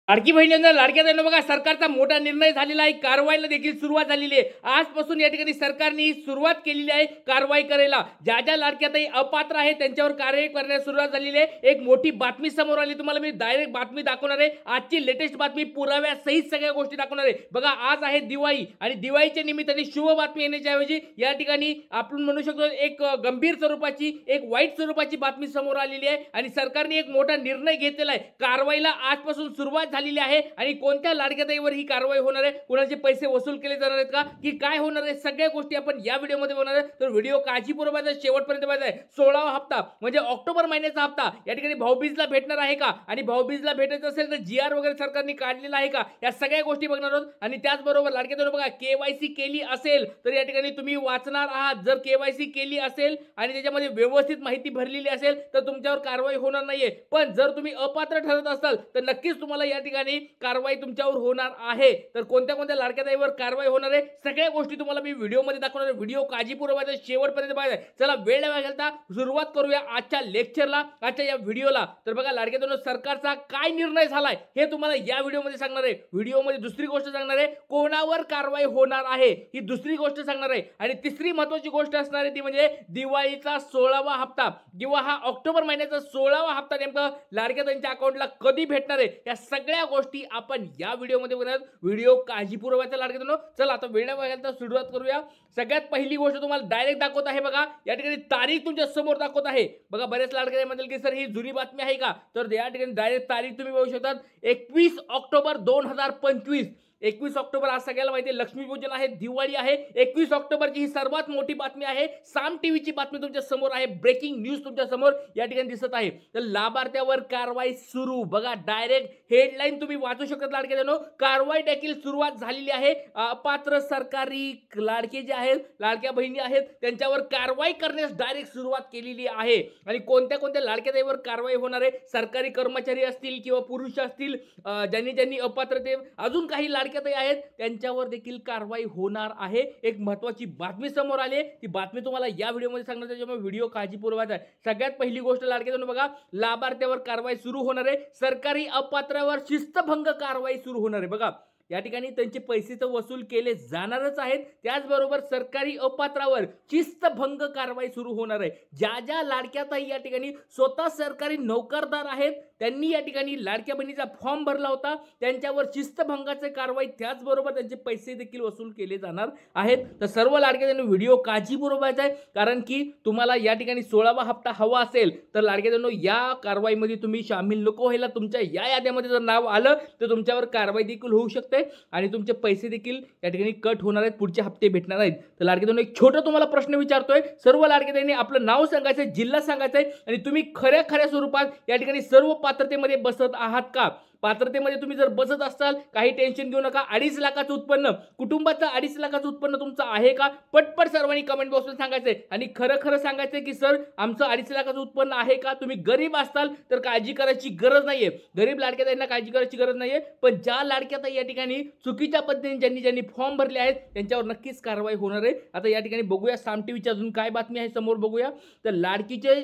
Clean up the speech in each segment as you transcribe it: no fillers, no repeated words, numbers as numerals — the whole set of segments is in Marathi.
लाडकी बहिणींना लाडक्या बहिणींना बघा सरकारचा मोठा निर्णय झालेला आहे। कारवाईला देखील सुरुवात झालेली आहे। आजपासून या ठिकाणी सरकारने ही सुरुवात केलेली आहे कारवाई करायला। ज्या ज्या लाडक्याताई अपात्र आहेत त्यांच्यावर कारवाई करण्यास सुरुवात झालेली आहे। एक मोठी बातमी समोर आली, तुम्हाला मी डायरेक्ट बातमी दाखवणार आहे। आजची लेटेस्ट बातमी पुराव्यासहित सगळ्या गोष्टी दाखवणार आहे। बघा आज आहे दिवाळी आणि दिवाळीच्या निमित्ताने शुभ बातमी येण्याच्या ऐवजी या ठिकाणी आपण म्हणू शकतो एक गंभीर स्वरूपाची एक वाईट स्वरूपाची बातमी समोर आलेली आहे आणि सरकारने एक मोठा निर्णय घेतलेला आहे। कारवाईला आजपासून सुरुवात झालेली आहे आणि कोणत्या लाडक्याताईवर ही कारवाई होणार आहे, कोणाचे पैसे वसूल केले जाणार आहेत का, की काय होणार आहे, सगळ्या गोष्टी आपण या व्हिडिओमध्ये होणार आहे। तर व्हिडिओ काळजीपूर्वक शेवटपर्यंत बघायचा आहे। 16वा हप्ता म्हणजे ऑक्टोबर महिन्याचा हप्ता या ठिकाणी भाऊबीजला भेटणार आहे का आणि भाऊबीजला भेटायचं असेल तर जीआर वगैरे सरकारने काढलेला आहे का, या सगळ्या गोष्टी बघणार आहोत। आणि त्याचबरोबर लाडक्याताईंना बघा केवायसी केली असेल तर या ठिकाणी तुम्ही वाचणार आहात। जर केवायसी केली असेल आणि त्याच्यामध्ये व्यवस्थित माहिती भरलेली असेल तर तुमच्यावर कारवाई होणार नाहीये, पण जर तुम्ही अपात्र ठरत असाल तर नक्कीच तुम्हाला या ठिकाणी कारवाई तुमच्यावर होणार आहे। तर कोणत्या कोणत्या लाडक्याताईवर कारवाई होणार आहे सगळ्या गोष्टी तुम्हाला मी व्हिडिओमध्ये दाखवणार आहे। व्हिडिओ काळजीपूर्वक शेवटपर्यंत बघायचा आहे। चला वेळ न घालता सुरुवात करूया आजच्या लेक्चरला, आजच्या या व्हिडिओला। तर बघा लाडक्याताईंनो सरकारचा काय निर्णय झालाय हे तुम्हाला या व्हिडिओमध्ये सांगणार आहे। व्हिडिओमध्ये दुसरी गोष्ट सांगणार आहे कोणावर कारवाई होणार आहे ही दुसरी गोष्ट सांगणार आहे आणि तिसरी महत्त्वाची गोष्ट असणार आहे ती म्हणजे दिवाळीचा 16वा हप्ता किंवा हा ऑक्टोबर महिन्याचा 16वा हप्ता नेमका लाडक्याताईंच्या अकाउंटला कधी भेटणार आहे या सगळ्या गोष्टी आपण या व्हिडिओमध्ये बघणार। व्हिडिओ काळजीपूर्वक लाडक्याताईंनो चला आता वेळ न घालता सुरुवात करूया। सगळ्यात पहिली गोष्ट तुम्हाला डायरेक्ट दाखवत आहे बघा, या ठिकाणी तारीख तुमच्या समोर दाखवत आहे। बघा बरेच लाडक्याताई म्हणतील की सर ही जुनी बातमी आहे का, तर या ठिकाणी डायरेक्ट तारीख तुम्ही बघू शकता 21 ऑक्टोबर 2025। 21 ऑक्टोबर आज सगळ्याला माहिती आहे लक्ष्मीपूजन आहे, दिवाळी आहे। 21 ऑक्टोबरची ही सर्वात मोठी बातमी आहे। साम टीव्हीची बातमी तुमच्या समोर आहे, ब्रेकिंग न्यूज तुमच्या समोर या ठिकाणी दिसत आहे। तर लाभार्थ्यावर कारवाई सुरू, बघा डायरेक्ट हेडलाईन तुम्ही वाचू शकता लाडक्याताईंनो। कारवाई देखील सुरुवात झालेली आहे। अपात्र सरकारी लाडके जे आहेत लाडक्या बहिणी आहेत त्यांच्यावर कारवाई करण्यास डायरेक्ट सुरुवात केलेली आहे। आणि कोणत्या कोणत्या लाडक्याताईवर कारवाई होणार आहे, सरकारी कर्मचारी असतील किंवा पुरुष असतील ज्यांनी अपात्रते अजून काही लाडक्याताई आहेत त्यांच्यावर देखील कारवाई होणार आहे। एक महत्त्वाची बातमी समोर आली, ती बातमी तुम्हाला या व्हिडिओमध्ये सांगणार, त्याच्यामुळे व्हिडिओ काळजीपूर्वक आहे। सगळ्यात पहिली गोष्ट लाडक्याताईंनो बघा लाभार्थ्यावर कारवाई सुरू होणार आहे। सरकारी अपात्रावर शिस्तभंग कारवाई सुरू होणार आहे। बघा या ठिकाणी त्यांचे पैसे तर वसूल केले जाणारच आहेत, त्याचबरोबर सरकारी अपात्रावर शिस्तभंग कारवाई सुरू होणार आहे। ज्या ज्या लाडक्याताई या ठिकाणी स्वतः सरकारी नोकरदार आहेत त्यांनी या ठिकाणी लाडक्या बहिणीचा फॉर्म भरला होता त्यांच्यावर शिस्तभंगाची कारवाई त्याचबरोबर त्यांचे पैसे देखील वसूल केले जाणार आहेत। तर सर्व लाडक्याताईंनो व्हिडिओ काळजीपूर्वक बघायचा आहे, कारण की तुम्हाला या ठिकाणी 16वा हप्ता हवा असेल तर लाडक्याताईंनो या कारवाईमध्ये तुम्ही सामील नको व्हायला। तुमच्या या याद्यामध्ये जर नाव आलं तर तुमच्यावर कारवाई देखील होऊ शकते आणि तुमचे पैसे देखील या ठिकाणी कट होणार आहेत, पुढचे हप्ते भेटणार आहेत। तर लाडक्याताईंनो एक छोटा तुम्हाला प्रश्न विचारतोय, सर्व लाडक्याताईंनी आपलं नाव सांगायचंय, जिल्हा सांगायचंय आणि तुम्ही खऱ्या स्वरूपात या ठिकाणी सर्व पात्रतेमध्ये बसत आहात का। पात्रतेमध्ये तुम्ही जर बसत असाल काही टेन्शन घेऊ नका। 2.5 लाखाचं उत्पन्न कुटुंबाचं 2.5 लाखाचं उत्पन्न तुमचं आहे का, पटपट सर्वांनी कमेंट बॉक्समध्ये सांगायचंय आणि खरं सांगायचंय की सर आमचं 2.5 लाखाचं उत्पन्न आहे का। तुम्ही गरीब असाल तर काळजी करायची गरज नाहीये, गरीब लाडक्याताईंना काळजी करायची गरज नाहीये, पण ज्या लाडक्याताई या ठिकाणी चुकीच्या पद्धतीने ज्यांनी फॉर्म भरले आहेत त्यांच्यावर नक्कीच कारवाई होणार आहे। आता या ठिकाणी बघूया साम टीव्हीची अजून काय बातमी आहे समोर बघूया। तर लाडकीचे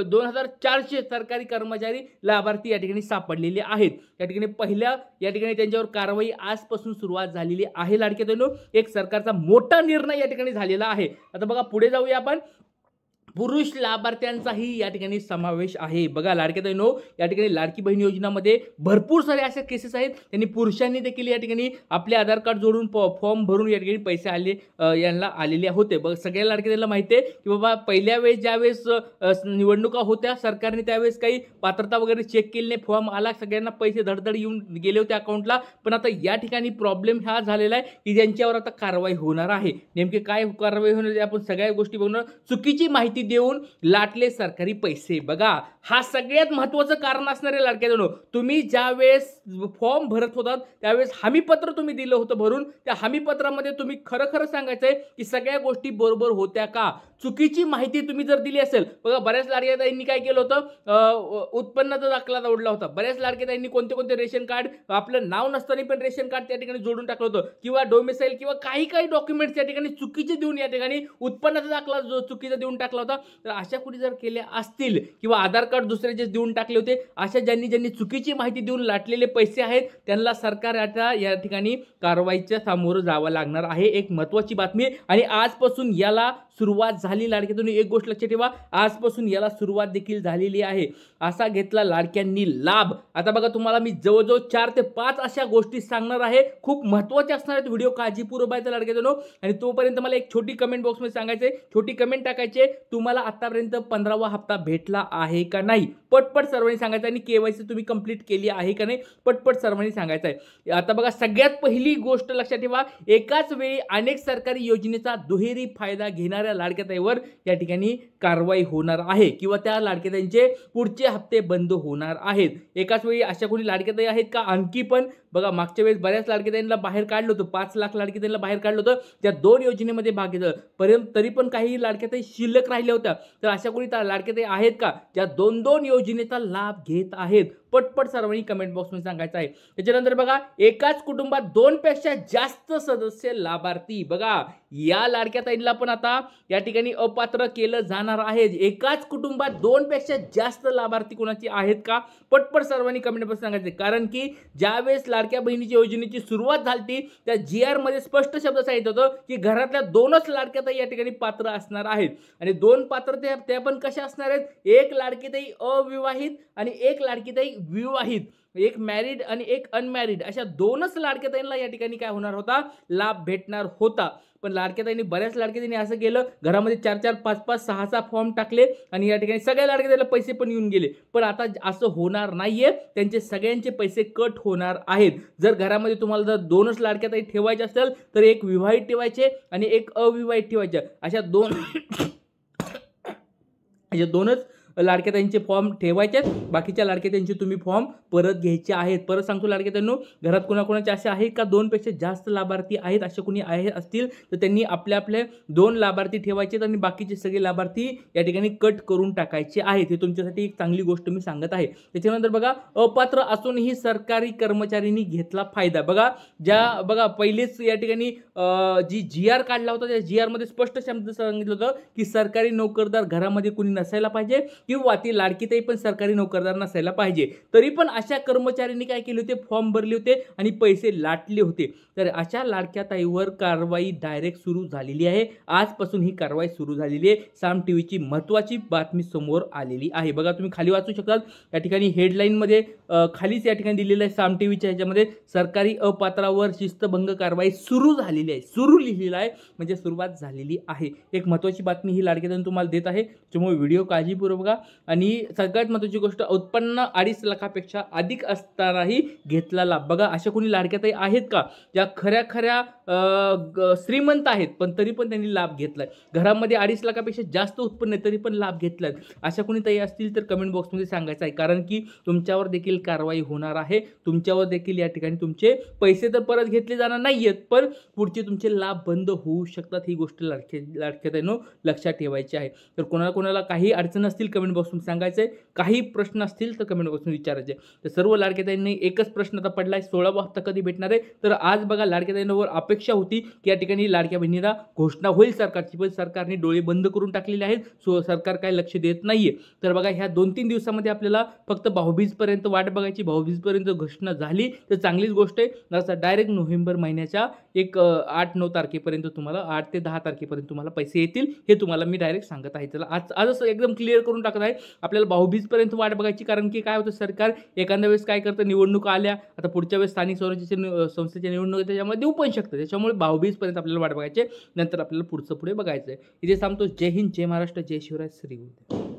2400 सरकारी कर्मचारी लाभार्थी या ठिकाणी पडलेले आहेत। या ठिकाणी पहिल्या या ठिकाणी त्यांच्यावर कारवाई आजपासून सुरुवात झालेली आहे। लाडक्याताईंनो एक सरकारचा मोठा निर्णय या ठिकाणी झालेला आहे। आता बघा पुढे जाऊया आपण, पुरुष लाभार्थ्यांचाही या ठिकाणी समावेश आहे। बघा लाडक्याताईंनो या ठिकाणी लाडकी बहीण योजनामध्ये भरपूर सारे असे केसेस आहेत, त्यांनी पुरुषांनी देखील या ठिकाणी आपले आधार कार्ड जोडून फॉर्म भरून या ठिकाणी पैसे यांना आलेले होते। बघ सगळ्या लाडक्याताईंना माहिती आहे की बाबा पहिल्या वेळेस ज्यावेळेस निवडणुका होत्या सरकारने त्यावेळेस काही पात्रता वगैरे चेक केली नाही, फॉर्म आला, सगळ्यांना पैसे धडधड येऊन गेले होते अकाउंटला। पण आता या ठिकाणी प्रॉब्लेम हा झालेला आहे की ज्यांच्यावर आता कारवाई होणार आहे। नेमके काय कारवाई होणार आपण सगळ्या गोष्टी बघणार। चुकीची माहिती देऊन लाटले सरकारी पैसे, बघा हा सगळ्यात महत्त्वाचं कारण असणार आहे लाडक्याताईंनो। तुम्ही ज्यावेळेस फॉर्म भरत होतात त्यावेळेस हमीपत्र तुम्ही दिलं होतं भरून, त्या हमीपत्रामध्ये तुम्ही खरं सांगायचंय की सगळ्या गोष्टी बरोबर होत्या का। चुकीची माहिती तुम्ही जर दिली असेल, बघा बऱ्याच लाडक्याताईंनी काय केलं होतं उत्पन्नाचा दाखला जोडला होता। बऱ्याच लाडक्याताईंनी कोणते रेशन कार्ड आपलं नाव नसताना पण रेशन कार्ड त्या ठिकाणी जोडून टाकलं होतं किंवा डोमिसाईल किंवा काही डॉक्युमेंट्स त्या ठिकाणी चुकीचे देऊन या ठिकाणी उत्पन्नाचा दाखला जो चुकीचा देऊन टाकला होता। तर अशा कुणी जर केल्या असतील किंवा आधार कार्ड दुसऱ्याचे देऊन टाकले होते, अशा ज्यांनी चुकीची माहिती देऊन लाटलेले पैसे आहेत त्यांना सरकार आता या ठिकाणी कारवाईच्या सामोरं जावं लागणार आहे. एक महत्त्वाची बातमी आणि आजपासून याला सुरुवात झाली. लाडक्यातून एक गोष्ट लक्षात ठेवा, आजपासून याला सुरुवात देखील झालेली आहे. असा घेतला लाडक्यांनी लाभ. आता बघा तुम्हाला मी जवळजवळ 4 ते 5 अशा गोष्टी सांगणार आहे, खूप महत्त्वाचे असणार आहेत. व्हिडिओ काळजीपूर्वक पाहायचा लाडक्यातूनो. आणि तोपर्यंत मला एक छोटी कमेंट बॉक्समध्ये सांगायचे, छोटी कमेंट टाकायचे, तुम्हाला आतापर्यंत 15वा हप्ता भेटला आहे का नाही, पटपट सर्वांनी सांगायचं. आणि केवायसी तुम्ही कंप्लीट केली आहे का नाही, पटपट सर्वांनी सांगायचं आहे. आता बघा सगळ्यात पहिली गोष्ट लक्षात ठेवा, एकाच वेळी अनेक सरकारी योजनेचा दुहेरी फायदा घेणाऱ्या लाडक्याताईवर या ठिकाणी कारवाई होणार आहे किंवा त्या लाडक्याताईंचे पुढचे हप्ते बंद होणार आहेत. एकाच वेळी अशा कोणी लाडक्याताई आहेत का? आणखी पण बघा मागच्या वेळेस बऱ्याच लाडक्याताईंना बाहेर काढलं होतं, 5 लाख लाडक्याताईंना बाहेर काढलं होतं, त्या 2 योजनेमध्ये भाग घेतला, परंतु तरी पण काही लाडक्याताई शिल्लक राहिल्या होत्या. तर अशा कोणी लाडक्याताई आहेत का ज्या 2 योजनेचा लाभ घेत आहेत? पटपट सर्वांनी कमेंट बॉक्समध्ये सांगायचं आहे. त्याच्यानंतर बघा एकाच कुटुंबात 2 पेक्षा जास्त सदस्य लाभार्थी. बघा या लाडक्याताईंना पण आता या ठिकाणी अपात्र केलं जाणार आहे. एकाच कुटुंबात 2 पेक्षा जास्त लाभार्थी कोणाची आहेत का? पटपट सर्वांनी कमेंट बॉक्स सांगायचे. कारण की ज्यावेळेस लाडक्या बहिणीच्या योजनेची सुरुवात झाली त्या GR मध्ये स्पष्ट शब्द सांगितलं होतं की घरातल्या 2च लाडक्याताई या ठिकाणी पात्र असणार आहेत. आणि 2 पात्र त्या पण कशा असणार आहेत? एक लाडकीताई अविवाहित आणि एक लाडकीताई विवाहित, एक मॅरिड आणि एक अनमॅरिड, अशा 2च लाडक्याताईंना या ठिकाणी काय होणार होता? लाभ भेटणार होता. पण लाडक्याताईंनी बऱ्याच लाडक्याताईंनी असं केलं, घरामध्ये 4-4, 5-5, 6 फॉर्म टाकले आणि या ठिकाणी सगळ्या लाडक्याताईला पैसे पण येऊन गेले. पण आता असं होणार नाहीये, त्यांचे सगळ्यांचे पैसे कट होणार आहेत. जर घरामध्ये तुम्हाला जर 2च लाडक्याताई ठेवायचे असेल तर एक विवाहित ठेवायचे आणि एक अविवाहित ठेवायचे, अशा 2च लाडक्याताईंचे फॉर्म ठेवायचे, बाकीच्या लाडक्याताईंचे तुम्ही फॉर्म परत घ्यायचे आहेत. परत सांगतो लाडक्याताईंनो, घरात कोणाकोणाचे असे आहेत का 2 पेक्षा जास्त लाभार्थी आहेत? असे कोणी आहे असतील तर त्यांनी आपले 2 लाभार्थी ठेवायचे आणि बाकीचे सगळे लाभार्थी या ठिकाणी कट करून टाकायचे आहेत. हे तुमच्यासाठी एक चांगली गोष्ट मी सांगत आहे. त्याच्यानंतर बघा अपात्र असूनही सरकारी कर्मचाऱ्यांनी घेतला फायदा. बघा पहिलेच या ठिकाणी जी GR काढला होता त्या GR मध्ये स्पष्ट शब्द सांगितलं होतं की सरकारी नोकरदार घरामध्ये कोणी नसायला पाहिजे किंवा ती लाडकीताई पण सरकारी नोकरदार नसायला पाहिजे. तरी पण अशा कर्मचाऱ्यांनी काय केले होते? फॉर्म भरले होते आणि पैसे लाटले होते. तर अशा लाडक्याताईवर कारवाई डायरेक्ट सुरू झालेली आहे. आजपासून ही कारवाई सुरू झालेली आहे. साम टीव्हीची महत्त्वाची बातमी समोर आलेली आहे. बघा तुम्ही खाली वाचू शकता, या ठिकाणी हेडलाईनमध्ये खालीच या ठिकाणी दिलेलं आहे साम टीव्हीच्या ह्याच्यामध्ये, सरकारी अपात्रावर शिस्तभंग कारवाई सुरू झालेली आहे. सुरू लिहिलेलं आहे म्हणजे सुरुवात झालेली आहे. एक महत्त्वाची बातमी ही लाडक्याताईंनी तुम्हाला देत आहे, त्यामुळे व्हिडिओ काळजीपूर्वक बघा. आणि सगळ्यात महत्त्वाची गोष्ट, उत्पन्न 2.5 लाखापेक्षा अधिक असतानाही घेतला लाभ. बघा अशा कोणी लाडक्याताई आहेत का ज्या खऱ्या श्रीमंत आहेत पण तरी पण त्यांनी लाभ घेतलाय? घरामध्ये 2.5 लाखापेक्षा जास्त उत्पन्न आहे तरी पण लाभ घेतलाय. अशा कोणी ताई असतील तर कमेंट बॉक्समध्ये सांगायचं आहे. कारण की तुमच्यावर देखील कारवाई होणार आहे. तुमच्यावर देखील या ठिकाणी तुमचे पैसे तर परत घेतले जाणार नाहीयेत, पण पुढचे तुमचे लाभ बंद होऊ शकतात. ही गोष्ट लाडक्याताईंनो लक्षात ठेवायची आहे. तर कोणाला काही अडचण असतील कमेंट बॉक्समध्ये सांगायचं आहे. काही प्रश्न असतील तर कमेंट बॉक्समध्ये विचारायचे. तर सर्व लाडक्याताईंनी एकच प्रश्न आता पडलाय, 16वा हप्ता कधी भेटणार आहे? तर आज बघा लाडक्याताईंवर अपेक्षा होती की या ठिकाणी लाडक्या बहिणीला घोषणा होईल सरकारची, पण सरकारने डोळे बंद करून टाकलेले आहेत. सरकार काय लक्ष देत नाहीये. तर बघा ह्या 2-3 दिवसामध्ये आपल्याला फक्त भाऊबीजपर्यंत वाट बघायची. भाऊबीजपर्यंत घोषणा झाली तर चांगलीच गोष्ट आहे. नसता डायरेक्ट नोव्हेंबर महिन्याच्या एक 8-9 तारखेपर्यंत तुम्हाला 8 ते 10 तारखेपर्यंत तुम्हाला पैसे येतील, हे तुम्हाला मी डायरेक्ट सांगत आहे. चला आजच एकदम क्लिअर करून टाकत आहे. आपल्याला भाऊबीजपर्यंत वाट बघायची, कारण की काय होतं, सरकार एखाद्या वेळेस काय करतं, निवडणुका आल्या, आता पुढच्या वेळेस स्थानिक स्वराज्याच्या संस्थेच्या निवडणूक त्याच्यामुळे देऊ पण शकतं. त्याच्यामुळे भाऊबीजपर्यंत आपल्याला वाट बघायची, नंतर आपल्याला पुढे बघायचं आहे. इथे सांगतो. जय हिंद, जय महाराष्ट्र, जय शिवराय, श्री गुरु.